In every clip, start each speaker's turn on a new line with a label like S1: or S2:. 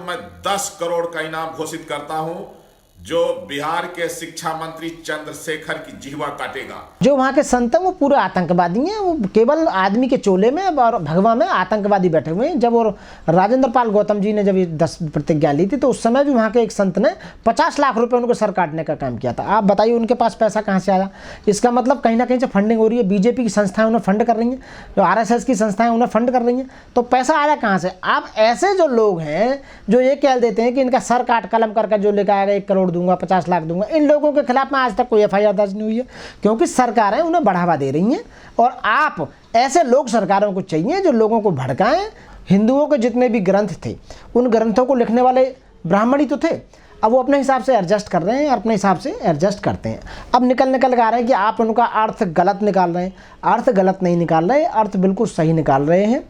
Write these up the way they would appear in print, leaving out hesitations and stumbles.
S1: मैं 10 करोड़ का इनाम घोषित करता हूं, जो बिहार के शिक्षा मंत्री चंद्रशेखर की जिह्वा काटेगा।
S2: जो वहाँ के संत हैं वो पूरे आतंकवादी हैं, वो केवल आदमी के चोले में और भगवा में आतंकवादी बैठे हुए हैं। जब वो राजेंद्र पाल गौतम जी ने जब ये 10 प्रतिज्ञा ली थी तो उस समय भी वहाँ के एक संत ने 50 लाख रुपए उनको सर काटने का काम किया था। आप बताइए उनके पास पैसा कहाँ से आया? इसका मतलब कहीं ना कहीं से फंडिंग हो रही है। बीजेपी की संस्थाएं उन्हें फंड कर रही हैं, जो RSS की संस्थाएं उन्हें फंड कर रही हैं, तो पैसा आया कहाँ से? आप ऐसे जो लोग हैं जो ये कह देते हैं कि इनका सर काट कलम करके जो लेकर आएगा 1 करोड़ दूंगा, 50 लाख दूंगा, इन लोगों के खिलाफ में आज तक कोई FIR दर्ज नहीं हुई है, क्योंकि सरकारें उन्हें बढ़ावा दे रही हैं। और आप ऐसे लोग सरकारों को चाहिए जो लोगों को भड़काएं। हिंदुओं के जितने भी ग्रंथ थे उन ग्रंथों को लिखने वाले ब्राह्मण ही तो थे। अब वो अपने हिसाब से एडजस्ट कर रहे हैं, अपने हिसाब से एडजस्ट करते हैं। अब निकल कर आ रहे हैं कि आप उनका अर्थ गलत निकाल रहे हैं। अर्थ गलत नहीं निकाल रहे, अर्थ बिल्कुल सही निकाल रहे हैं,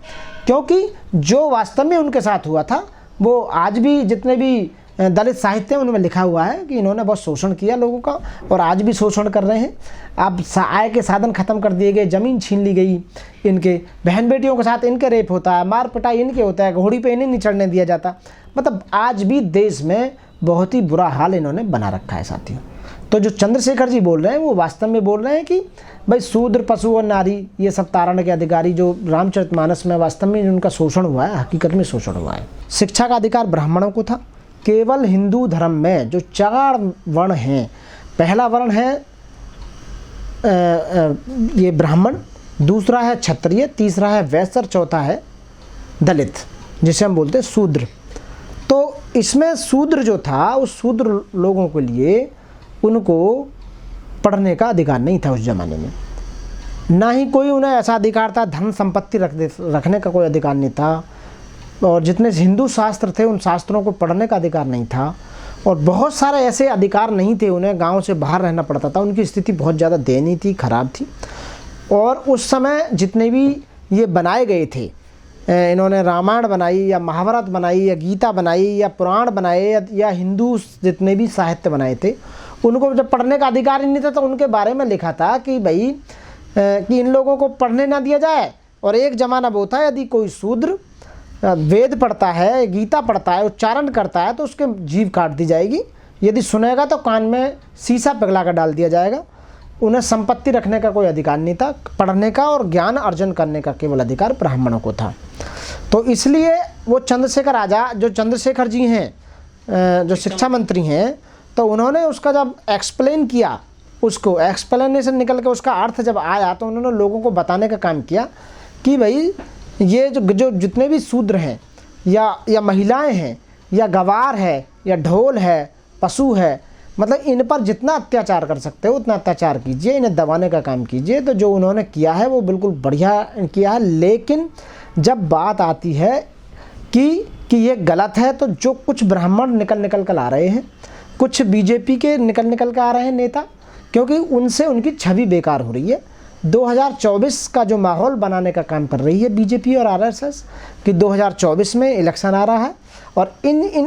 S2: क्योंकि जो वास्तव में उनके साथ हुआ था वो आज भी जितने भी दलित साहित्य उनमें लिखा हुआ है कि इन्होंने बहुत शोषण किया लोगों का और आज भी शोषण कर रहे हैं। अब आय के साधन खत्म कर दिए गए, ज़मीन छीन ली गई, इनके बहन बेटियों के साथ इनके रेप होता है, मार पिटाई इनके होता है, घोड़ी पे इन्हें नहीं चढ़ने दिया जाता। मतलब आज भी देश में बहुत ही बुरा हाल इन्होंने बना रखा है साथियों। तो जो चंद्रशेखर जी बोल रहे हैं वो वास्तव में बोल रहे हैं कि भाई शूद्र, पशु और नारी ये सब तारण के अधिकारी जो रामचरितमानस में वास्तव में उनका शोषण हुआ है, हकीकत में शोषण हुआ है। शिक्षा का अधिकार ब्राह्मणों को था। केवल हिंदू धर्म में जो 4 वर्ण हैं, पहला वर्ण है ये ब्राह्मण, दूसरा है क्षत्रिय, तीसरा है वैश्य और चौथा है दलित, जिसे हम बोलते हैं शूद्र। तो इसमें शूद्र जो था उस शूद्र लोगों के लिए उनको पढ़ने का अधिकार नहीं था उस ज़माने में। ना ही कोई उन्हें ऐसा अधिकार था, धन संपत्ति रखने का कोई अधिकार नहीं था। और जितने हिंदू शास्त्र थे उन शास्त्रों को पढ़ने का अधिकार नहीं था। और बहुत सारे ऐसे अधिकार नहीं थे, उन्हें गांव से बाहर रहना पड़ता था। उनकी स्थिति बहुत ज़्यादा दयनीय थी, खराब थी। और उस समय जितने भी ये बनाए गए थे, इन्होंने रामायण बनाई या महाभारत बनाई या गीता बनाई या पुराण बनाए या हिंदू जितने भी साहित्य बनाए थे, उनको जब पढ़ने का अधिकार ही नहीं था तो उनके बारे में लिखा था कि भाई कि इन लोगों को पढ़ने ना दिया जाए। और एक ज़माना वो था यदि कोई शूद्र वेद पढ़ता है, गीता पढ़ता है, उच्चारण करता है तो उसके जीभ काट दी जाएगी। यदि सुनेगा तो कान में शीशा पिघला कर डाल दिया जाएगा। उन्हें संपत्ति रखने का कोई अधिकार नहीं था, पढ़ने का और ज्ञान अर्जन करने का केवल अधिकार ब्राह्मणों को था। तो इसलिए वो चंद्रशेखर आज़ाद, जो चंद्रशेखर जी हैं, जो शिक्षा मंत्री हैं, तो उन्होंने उसका जब एक्सप्लेन किया, उसको एक्सप्लेनेशन निकल के उसका अर्थ जब आया तो उन्होंने लोगों को बताने का काम किया कि भाई ये जो जितने भी शूद्र हैं या महिलाएं हैं या गवार है या ढोल है, पशु है, मतलब इन पर जितना अत्याचार कर सकते हो उतना अत्याचार कीजिए, इन्हें दबाने का काम कीजिए। तो जो उन्होंने किया है वो बिल्कुल बढ़िया किया है। लेकिन जब बात आती है कि ये गलत है, तो जो कुछ ब्राह्मण निकल कर आ रहे हैं, कुछ बीजेपी के निकल कर आ रहे हैं नेता, क्योंकि उनसे उनकी छवि बेकार हो रही है। 2024 का जो माहौल बनाने का काम कर रही है बीजेपी और RSS कि 2024 में इलेक्शन आ रहा है और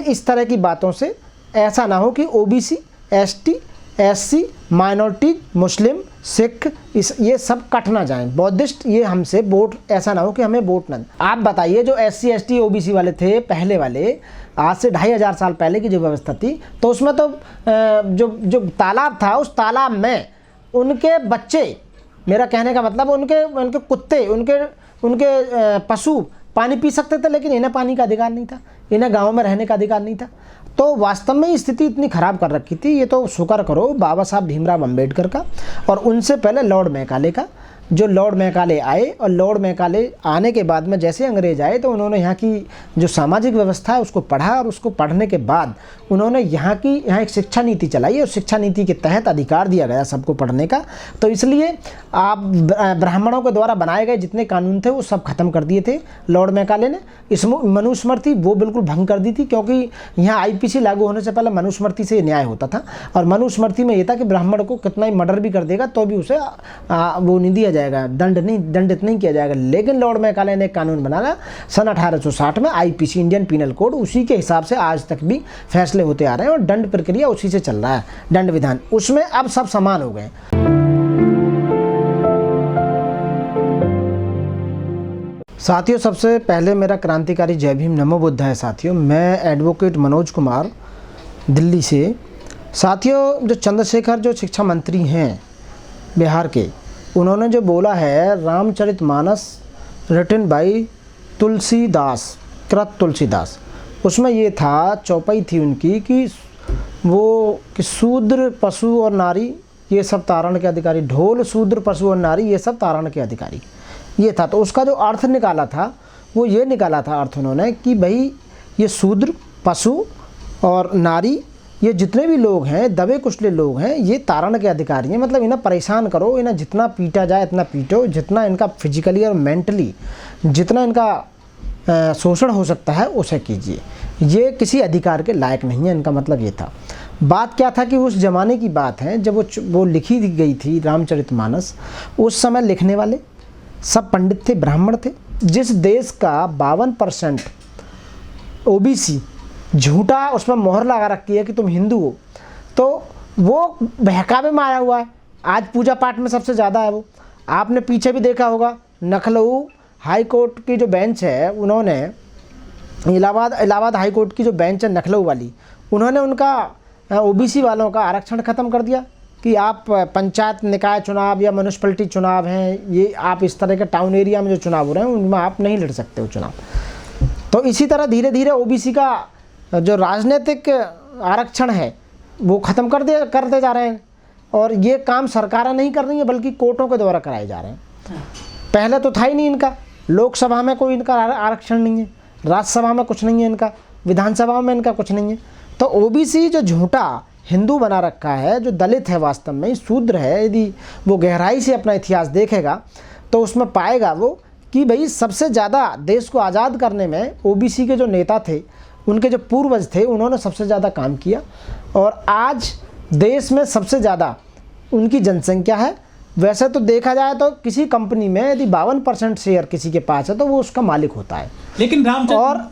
S2: इस तरह की बातों से ऐसा ना हो कि OBC, ST, SC, माइनॉरिटी, मुस्लिम, सिख ये सब कट ना जाएं, बौद्धिस्ट ये हमसे वोट, ऐसा ना हो कि हमें वोट ना। आप बताइए जो SC, ST, OBC वाले थे पहले वाले, आज से 2500 साल पहले की जो व्यवस्था थी, तो उसमें तो जो तालाब था उस तालाब में उनके बच्चे, मेरा कहने का मतलब उनके कुत्ते, उनके पशु पानी पी सकते थे, लेकिन इन्हें पानी का अधिकार नहीं था, इन्हें गांव में रहने का अधिकार नहीं था। तो वास्तव में स्थिति इतनी ख़राब कर रखी थी। ये तो शुक्र करो बाबा साहब भीमराव अम्बेडकर का और उनसे पहले लॉर्ड मैकाले का। जो लॉर्ड मैकाले आए और लॉर्ड मैकाले आने के बाद में जैसे अंग्रेज आए तो उन्होंने यहाँ की जो सामाजिक व्यवस्था है उसको पढ़ा और उसको पढ़ने के बाद उन्होंने यहाँ एक शिक्षा नीति चलाई और शिक्षा नीति के तहत अधिकार दिया गया सबको पढ़ने का। तो इसलिए आप ब्राह्मणों के द्वारा बनाए गए जितने कानून थे वो सब खत्म कर दिए थे लॉर्ड मैकाले ने। इस मनुस्मृति वो बिल्कुल भंग कर दी थी, क्योंकि यहाँ IPC लागू होने से पहले मनुस्मृति से न्याय होता था और मनुस्मृति में ये था कि ब्राह्मण को कितना ही मर्डर भी कर देगा तो भी उसे वो नहीं दिया जाएगा, दंडित नहीं किया जाएगा। लेकिन लॉर्ड मैकाले ने कानून बनाया सन 1860 में, IPC इंडियन पिनल कोड, उसी के हिसाब से आज तक भी फैसले होते आ रहे हैं और दंड प्रक्रिया उसी से चल रहा है, दंड विधान उसमें अब सब समान हो गए। साथियों, सबसे पहले मेरा क्रांतिकारी जय भीम नमो बुद्धाय। साथियों, मैं एडवोकेट मनोज कुमार दिल्ली से। साथियों, जो चंद्रशेखर जो शिक्षा मंत्री हैं बिहार के, उन्होंने जो बोला है रामचरितमानस रिटन बाई तुलसीदास, कृत तुलसीदास, उसमें ये था, चौपाई थी उनकी कि वो कि शूद्र पशु और नारी ये सब तारण के अधिकारी, ढोल शूद्र पशु और नारी ये सब तारण के अधिकारी, ये था। तो उसका जो अर्थ निकाला था वो ये निकाला था अर्थ उन्होंने कि भाई ये शूद्र पशु और नारी ये जितने भी लोग हैं, दबे कुचले लोग हैं, ये तारण के अधिकारी हैं। मतलब इन्हें परेशान करो, इन्हें जितना पीटा जाए इतना पीटो, जितना इनका फिजिकली और मेंटली जितना इनका शोषण हो सकता है उसे कीजिए। ये किसी अधिकार के लायक नहीं है, इनका मतलब ये था। बात क्या था कि उस ज़माने की बात है जब वो लिखी गई थी रामचरितमानस, उस समय लिखने वाले सब पंडित थे, ब्राह्मण थे। जिस देश का 52% ओबीसी झूठा उसमें मोहर लगा रखी है कि तुम हिंदू हो, तो वो बहकावे में आया हुआ है। आज पूजा पाठ में सबसे ज़्यादा है वो। आपने पीछे भी देखा होगा, लखनऊ हाई कोर्ट की जो बेंच है, उन्होंने इलाहाबाद हाई कोर्ट की जो बेंच है लखनऊ वाली, उन्होंने उनका ओबीसी वालों का आरक्षण ख़त्म कर दिया कि आप पंचायत निकाय चुनाव या म्यूनिसिपैलिटी चुनाव हैं, ये आप इस तरह के टाउन एरिया में जो चुनाव हो रहे हैं उनमें आप नहीं लड़ सकते हो चुनाव। तो इसी तरह धीरे धीरे ओबीसी का जो राजनीतिक आरक्षण है वो ख़त्म करते जा रहे हैं। और ये काम सरकारें नहीं कर रही हैं बल्कि कोर्टों के द्वारा कराए जा रहे हैं। पहले तो था ही नहीं इनका, लोकसभा में कोई इनका आरक्षण नहीं है, राज्यसभा में कुछ नहीं है इनका, विधानसभा में इनका कुछ नहीं है। तो ओबीसी जो झूठा हिंदू बना रखा है, जो दलित है, वास्तव में शूद्र है, यदि वो गहराई से अपना इतिहास देखेगा तो उसमें पाएगा वो कि भाई सबसे ज़्यादा देश को आज़ाद करने में ओबीसी के जो नेता थे, उनके जो पूर्वज थे, उन्होंने सबसे ज़्यादा काम किया। और आज देश में सबसे ज़्यादा उनकी जनसंख्या है। वैसे तो देखा जाए तो किसी कंपनी में यदि 52% शेयर किसी के पास है तो वो उसका मालिक होता है,
S3: लेकिन
S2: और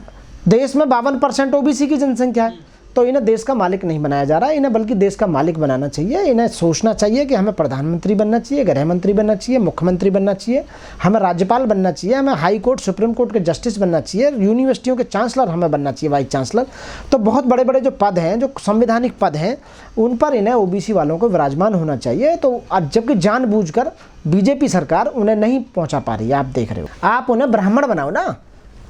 S2: देश में 52% ओबीसी की जनसंख्या है। तो इन्हें देश का मालिक नहीं बनाया जा रहा है, इन्हें बल्कि देश का मालिक बनाना चाहिए। इन्हें सोचना चाहिए कि हमें प्रधानमंत्री बनना चाहिए, गृह मंत्री बनना चाहिए, मुख्यमंत्री बनना चाहिए, हमें राज्यपाल बनना चाहिए, हमें हाई कोर्ट सुप्रीम कोर्ट के जस्टिस बनना चाहिए, यूनिवर्सिटियों के चांसलर हमें बनना चाहिए, वाइस चांसलर। तो बहुत बड़े बड़े जो पद हैं, जो संवैधानिक पद हैं, उन पर इन्हें ओबीसी वालों को विराजमान होना चाहिए। तो जबकि जानबूझकर बीजेपी सरकार उन्हें नहीं पहुँचा पा रही है। आप देख रहे हो, आप उन्हें ब्राह्मण बनाओ ना,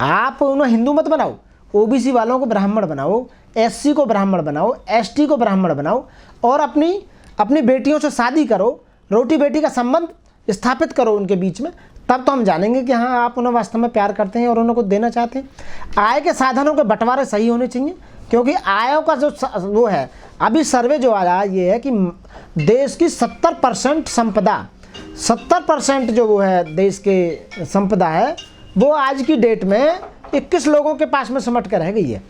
S2: आप उन्हें हिंदू मत बनाओ, ओबीसी वालों को ब्राह्मण बनाओ, एससी को ब्राह्मण बनाओ, एसटी को ब्राह्मण बनाओ, और अपनी बेटियों से शादी करो, रोटी बेटी का संबंध स्थापित करो उनके बीच में। तब तो हम जानेंगे कि हाँ, आप उन्हें वास्तव में प्यार करते हैं और उन्हें कुछ देना चाहते हैं। आय के साधनों के बंटवारे सही होने चाहिए, क्योंकि आयों का जो वो है, अभी सर्वे जो आया ये है कि देश की 70% संपदा, 70% जो वो है देश के संपदा है, वो आज की डेट में 21 लोगों के पास में सिमट कर रह गई है।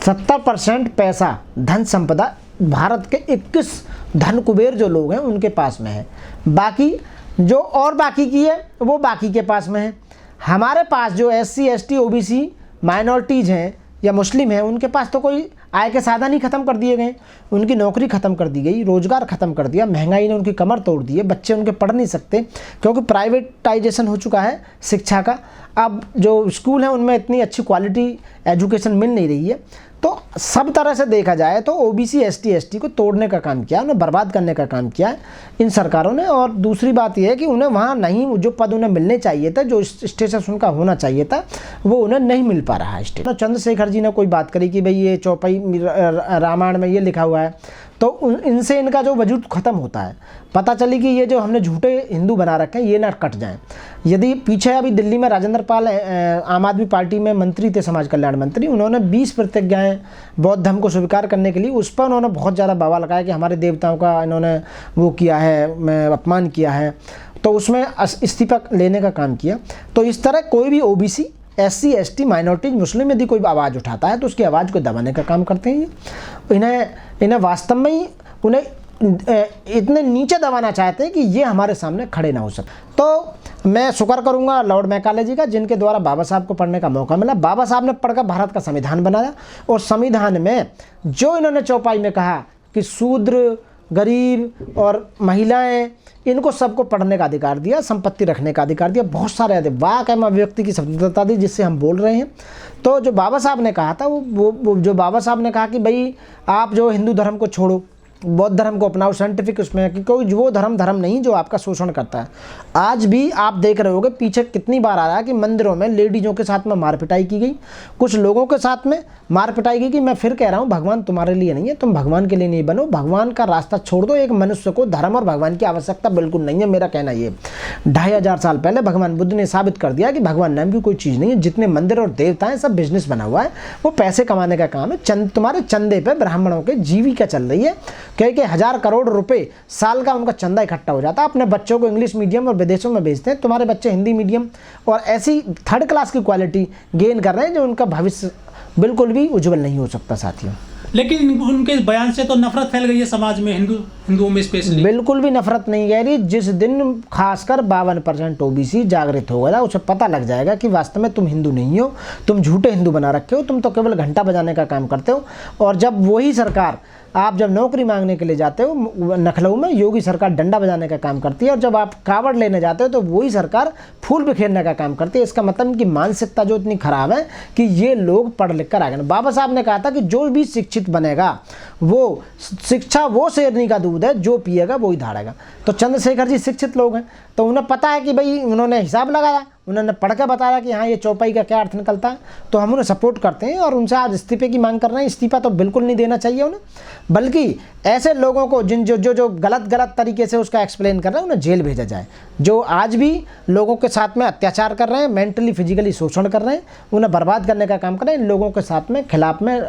S2: 70% पैसा, धन संपदा भारत के 21 धन कुबेर जो लोग हैं उनके पास में है। बाकी जो और बाकी की है वो बाकी के पास में है। हमारे पास जो एससी एसटी ओबीसी माइनॉरिटीज़ हैं या मुस्लिम हैं, उनके पास तो कोई आय के साधन ही ख़त्म कर दिए गए, उनकी नौकरी ख़त्म कर दी गई, रोज़गार ख़त्म कर दिया, महंगाई ने उनकी कमर तोड़ दी है, बच्चे उनके पढ़ नहीं सकते क्योंकि प्राइवेटाइजेशन हो चुका है शिक्षा का। अब जो स्कूल हैं उनमें इतनी अच्छी क्वालिटी एजुकेशन मिल नहीं रही है। तो सब तरह से देखा जाए तो ओबीसी एसटी एसटी को तोड़ने का काम किया, उन्हें बर्बाद करने का काम किया है इन सरकारों ने। और दूसरी बात यह है कि उन्हें वहाँ नहीं, जो पद उन्हें मिलने चाहिए था, जो स्टेटस उनका होना चाहिए था, वो उन्हें नहीं मिल पा रहा है स्टेटस। चंद्रशेखर जी ने कोई बात करी कि भाई ये चौपाई रामायण में ये लिखा हुआ है, तो इनसे इनका जो वजूद ख़त्म होता है। पता चली कि ये जो हमने झूठे हिंदू बना रखे हैं ये ना कट जाएं। यदि पीछे अभी दिल्ली में राजेंद्र पाल आम आदमी पार्टी में मंत्री थे, समाज कल्याण मंत्री, उन्होंने 20 प्रतिज्ञाएँ बौद्ध धर्म को स्वीकार करने के लिए, उस पर उन्होंने बहुत ज़्यादा बवाल लगाया कि हमारे देवताओं का इन्होंने वो किया है, अपमान किया है। तो उसमें इस्तीफा लेने का काम किया। तो इस तरह कोई भी ओबीसी एससी एसटी माइनॉरिटीज मुस्लिम यदि कोई आवाज़ उठाता है तो उसकी आवाज़ को दबाने का काम करते हैं ये। इन्हें वास्तव में ही उन्हें इतने नीचे दबाना चाहते हैं कि ये हमारे सामने खड़े ना हो सके। तो मैं शुक्र करूंगा लॉर्ड मैकाले जी का, जिनके द्वारा बाबा साहब को पढ़ने का मौका मिला। बाबा साहब ने पढ़कर भारत का संविधान बनाया, और संविधान में जो इन्होंने चौपाई में कहा कि शूद्र गरीब और महिलाएं, इनको सबको पढ़ने का अधिकार दिया, संपत्ति रखने का अधिकार दिया, बहुत सारे वाकई में व्यक्ति की स्वतंत्रता दी, जिससे हम बोल रहे हैं। तो जो बाबा साहब ने कहा था वो जो बाबा साहब ने कहा कि भाई आप जो हिंदू धर्म को छोड़ो, बौद्ध धर्म को अपनाओ, साइंटिफिक उसमें है कि कोई वो धर्म नहीं जो आपका शोषण करता है। आज भी आप देख रहे होगे पीछे कितनी बार आ रहा है कि मंदिरों में लेडीज़ों के साथ में मार पिटाई की गई, कुछ लोगों के साथ में मार पिटाई की गई। मैं फिर कह रहा हूँ, भगवान तुम्हारे लिए नहीं है, तुम भगवान के लिए नहीं बनो, भगवान का रास्ता छोड़ दो। एक मनुष्य को धर्म और भगवान की आवश्यकता बिल्कुल नहीं है, मेरा कहना ये। 2500 साल पहले भगवान बुद्ध ने साबित कर दिया कि भगवान नाम की कोई चीज़ नहीं है। जितने मंदिर और देवता हैं सब बिजनेस बना हुआ है, वो पैसे कमाने का काम है। तुम्हारे चंदे पे ब्राह्मणों के जीविका चल रही है, क्योंकि 1000 करोड़ रुपए साल का उनका चंदा इकट्ठा हो जाता है। अपने बच्चों को इंग्लिश मीडियम और विदेशों में भेजते हैं, तुम्हारे बच्चे हिंदी मीडियम और ऐसी थर्ड क्लास की क्वालिटी गेन कर रहे हैं जो उनका भविष्य बिल्कुल भी उज्जवल नहीं हो सकता साथियों।
S3: लेकिन उनके बयान से तो नफरत फैल गई है समाज में, हिंदुओं में स्पेशली।
S2: बिल्कुल भी नफरत नहीं कह रही। जिस दिन खासकर 52% ओबीसी जागृत हो गया, उसे पता लग जाएगा कि वास्तव में तुम हिंदू नहीं हो, तुम झूठे हिंदू बना रखे हो, तुम तो केवल घंटा बजाने का काम करते हो। और जब वही सरकार, आप जब नौकरी मांगने के लिए जाते हो लखनऊ में, योगी सरकार डंडा बजाने का काम करती है, और जब आप कावड़ लेने जाते हो तो वही सरकार फूल बिखेरने का काम करती है। इसका मतलब इनकी मानसिकता जो इतनी खराब है कि ये लोग पढ़ लिख कर आ गए। बाबा साहब ने कहा था कि जो भी शिक्षित बनेगा वो शिक्षा वो शेरनी का दूध है, जो पिएगा वो ही धाड़ेगा। तो चंद्रशेखर जी शिक्षित लोग हैं, तो उन्हें पता है कि भाई, उन्होंने हिसाब लगाया, उन्होंने पढ़ के बताया कि हाँ ये चौपाई का क्या अर्थ निकलता है, तो हम उन्हें सपोर्ट करते हैं और उनसे आज इस्तीफे की मांग कर रहे हैं। इस्तीफा तो बिल्कुल नहीं देना चाहिए उन्हें, बल्कि ऐसे लोगों को जो गलत तरीके से उसका एक्सप्लेन कर रहे हैं उन्हें जेल भेजा जाए। जो आज भी लोगों के साथ में अत्याचार कर रहे हैं, मेंटली फिजिकली शोषण कर रहे हैं, उन्हें बर्बाद करने का काम कर रहे हैं, इन लोगों के साथ में खिलाफ में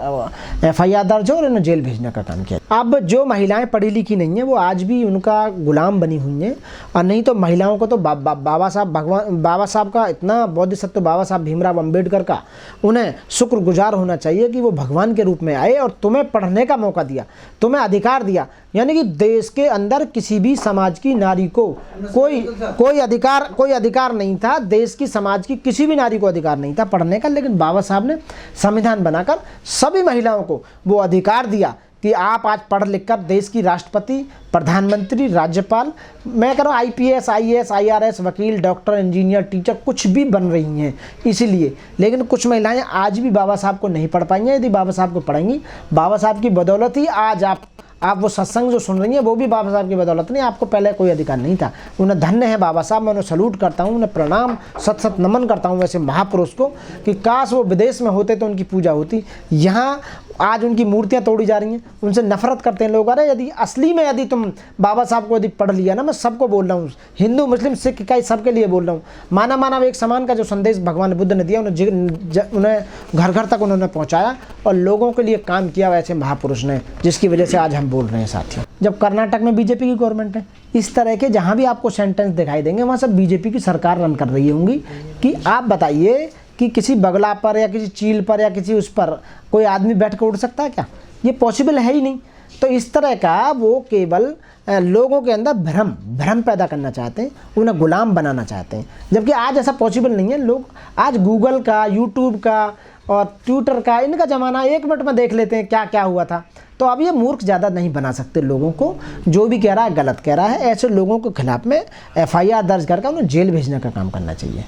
S2: FIR दर्ज हो और इन्हें जेल भेजने का काम किया। अब जो महिलाएं पढ़ी लिखी नहीं है वो आज भी उनका गुलाम बनी हुई हैं। और नहीं तो महिलाओं को तो बाबा साहब का इतना बोधिसत्व, बाबा साहब भीमराव अंबेडकर का, उन्हें शुक्रगुजार होना चाहिए कि वो भगवान के रूप में आए और तुम्हें पढ़ने का मौका दिया, तुम्हें अधिकार दिया। यानी कि देश के अंदर किसी भी समाज की नारी को कोई अधिकार नहीं था, देश की समाज की किसी भी नारी को अधिकार नहीं था पढ़ने का, लेकिन बाबा साहब ने संविधान बनाकर सभी महिलाओं को वो अधिकार दिया कि आप आज पढ़ लिख कर देश की राष्ट्रपति, प्रधानमंत्री, राज्यपाल, मैं कह रहा हूँ IPS, IAS, IRS, वकील, डॉक्टर, इंजीनियर, टीचर कुछ भी बन रही हैं इसीलिए। लेकिन कुछ महिलाएं आज भी बाबा साहब को नहीं पढ़ पाई हैं। यदि बाबा साहब को पढ़ेंगी, बाबा साहब की बदौलत ही आज आप वो सत्संग जो सुन रही हैं वो भी बाबा साहब की बदौलत नहीं, आपको पहले कोई अधिकार नहीं था। उन्हें धन्य है बाबा साहब, मैं उन्हें सलूट करता हूँ, उन्हें प्रणाम सत नमन करता हूँ वैसे महापुरुष को, कि काश वो विदेश में होते तो उनकी पूजा होती। यहाँ आज उनकी मूर्तियाँ तोड़ी जा रही हैं, उनसे नफरत करते हैं लोग। अरे यदि असली में यदि तुम बाबा साहब को यदि पढ़ लिया ना, मैं सबको बोल रहा हूँ, हिंदू मुस्लिम सिख ईसाई सबके लिए बोल रहा हूँ, मानव एक समान का जो संदेश भगवान बुद्ध ने दिया, उन्हें घर घर तक उन्होंने पहुँचाया और लोगों के लिए काम किया वैसे महापुरुष ने, जिसकी वजह से आज हम बोल रहे हैं साथियों। जब कर्नाटक में बीजेपी की गवर्नमेंट है, इस तरह के जहाँ भी आपको सेंटेंस दिखाई देंगे वहाँ सब बीजेपी की सरकार रन कर रही होंगी। कि आप बताइए कि किसी बगला पर या किसी चील पर या किसी उस पर कोई आदमी बैठ कर उड़ सकता है क्या? ये पॉसिबल है ही नहीं। तो इस तरह का वो केवल लोगों के अंदर भ्रम पैदा करना चाहते हैं, उन्हें गुलाम बनाना चाहते हैं, जबकि आज ऐसा पॉसिबल नहीं है। लोग आज गूगल का, यूट्यूब का और ट्विटर का, इनका ज़माना, 1 मिनट में देख लेते हैं क्या क्या हुआ था। तो अब ये मूर्ख ज़्यादा नहीं बना सकते लोगों को, जो भी कह रहा है गलत कह रहा है। ऐसे लोगों के खिलाफ में FIR दर्ज करके उन्हें जेल भेजने का काम करना चाहिए।